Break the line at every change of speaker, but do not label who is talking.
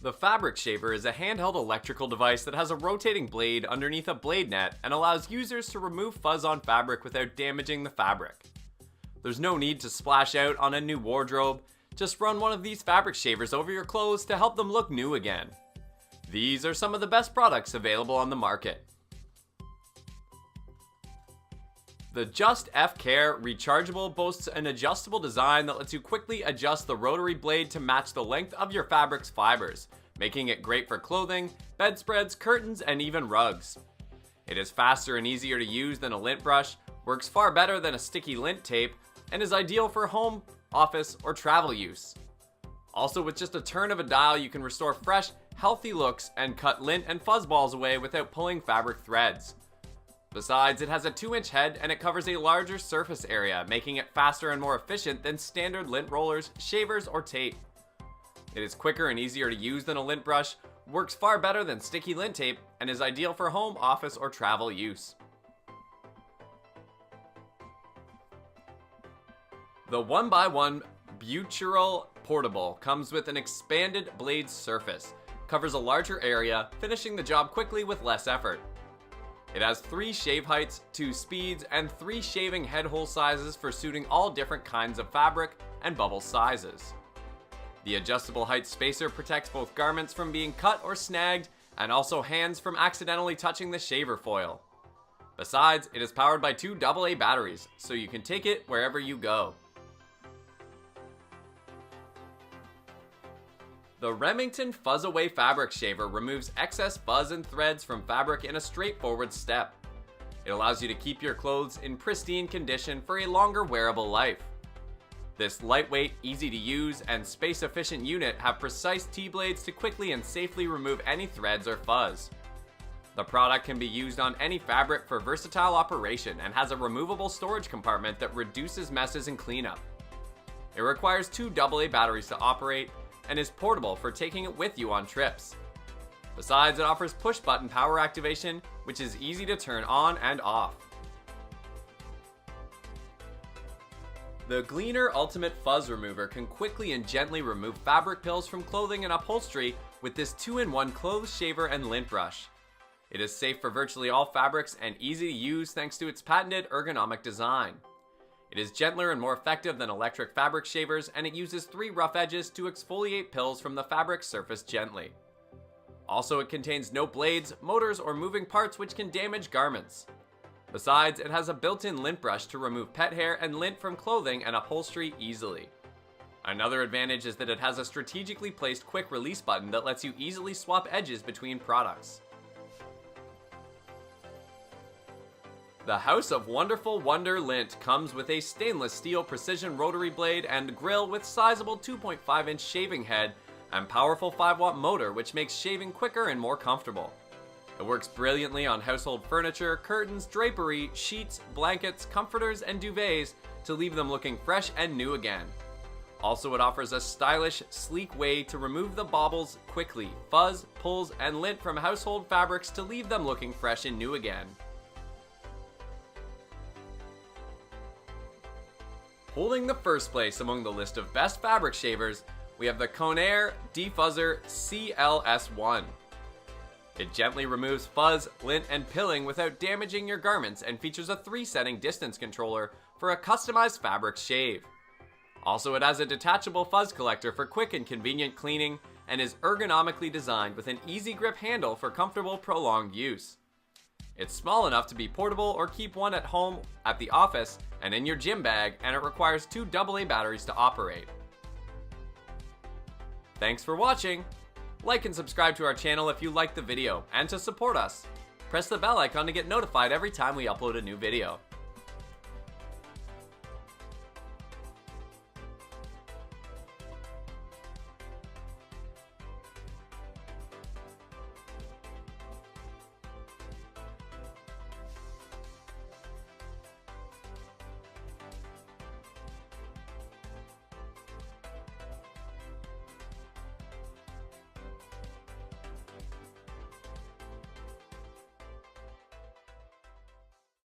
The fabric shaver is a handheld electrical device that has a rotating blade underneath a blade net and allows users to remove fuzz on fabric without damaging the fabric. There's no need to splash out on a new wardrobe, just run one of these fabric shavers over your clothes to help them look new again. These are some of the best products available on the market. The JustFcare Rechargeable boasts an adjustable design that lets you quickly adjust the rotary blade to match the length of your fabric's fibers, making it great for clothing, bedspreads, curtains, and even rugs. It is faster and easier to use than a lint brush, works far better than a sticky lint tape, and is ideal for home, office, or travel use. Also, with just a turn of a dial, you can restore fresh, healthy looks and cut lint and fuzz balls away without pulling fabric threads. Besides, it has a 2-inch head and it covers a larger surface area, making it faster and more efficient than standard lint rollers, shavers, or tape. It is quicker and easier to use than a lint brush, works far better than sticky lint tape, and is ideal for home, office, or travel use. The 1x1 Beaut Portable comes with an expanded blade surface, covers a larger area, finishing the job quickly with less effort. It has 3 shave heights, 2 speeds, and 3 shaving head hole sizes for suiting all different kinds of fabric and bubble sizes. The adjustable height spacer protects both garments from being cut or snagged, and also hands from accidentally touching the shaver foil. Besides, it is powered by 2 AA batteries, so you can take it wherever you go. The Remington Fuzz Away Fabric Shaver removes excess fuzz and threads from fabric in a straightforward step. It allows you to keep your clothes in pristine condition for a longer wearable life. This lightweight, easy to use, and space-efficient unit have precise T-blades to quickly and safely remove any threads or fuzz. The product can be used on any fabric for versatile operation and has a removable storage compartment that reduces messes and cleanup. It requires 2 AA batteries to operate, and is portable for taking it with you on trips. Besides, it offers push-button power activation, which is easy to turn on and off. The Gleaner Ultimate Fuzz Remover can quickly and gently remove fabric pills from clothing and upholstery with this 2-in-1 clothes shaver and lint brush. It is safe for virtually all fabrics and easy to use thanks to its patented ergonomic design. It is gentler and more effective than electric fabric shavers, and it uses 3 rough edges to exfoliate pills from the fabric surface gently. Also, it contains no blades, motors, or moving parts which can damage garments. Besides, it has a built-in lint brush to remove pet hair and lint from clothing and upholstery easily. Another advantage is that it has a strategically placed quick release button that lets you easily swap edges between products. The House of Wonderful Wonder Lint comes with a stainless steel precision rotary blade and grill with sizable 2.5-inch shaving head and powerful 5-watt motor, which makes shaving quicker and more comfortable. It works brilliantly on household furniture, curtains, drapery, sheets, blankets, comforters, and duvets to leave them looking fresh and new again. Also, it offers a stylish, sleek way to remove the baubles quickly, fuzz, pulls, and lint from household fabrics to leave them looking fresh and new again. Holding the first place among the list of best fabric shavers, we have the CONERD Defuzzer CLS1. It gently removes fuzz, lint, and pilling without damaging your garments and features a 3-setting distance controller for a customized fabric shave. Also, it has a detachable fuzz collector for quick and convenient cleaning and is ergonomically designed with an easy grip handle for comfortable, prolonged use. It's small enough to be portable or keep one at home, at the office, and in your gym bag, and it requires 2 AA batteries to operate. Thanks for watching! Like and subscribe to our channel if you liked the video, and to support us, press the bell icon to get notified every time we upload a new video.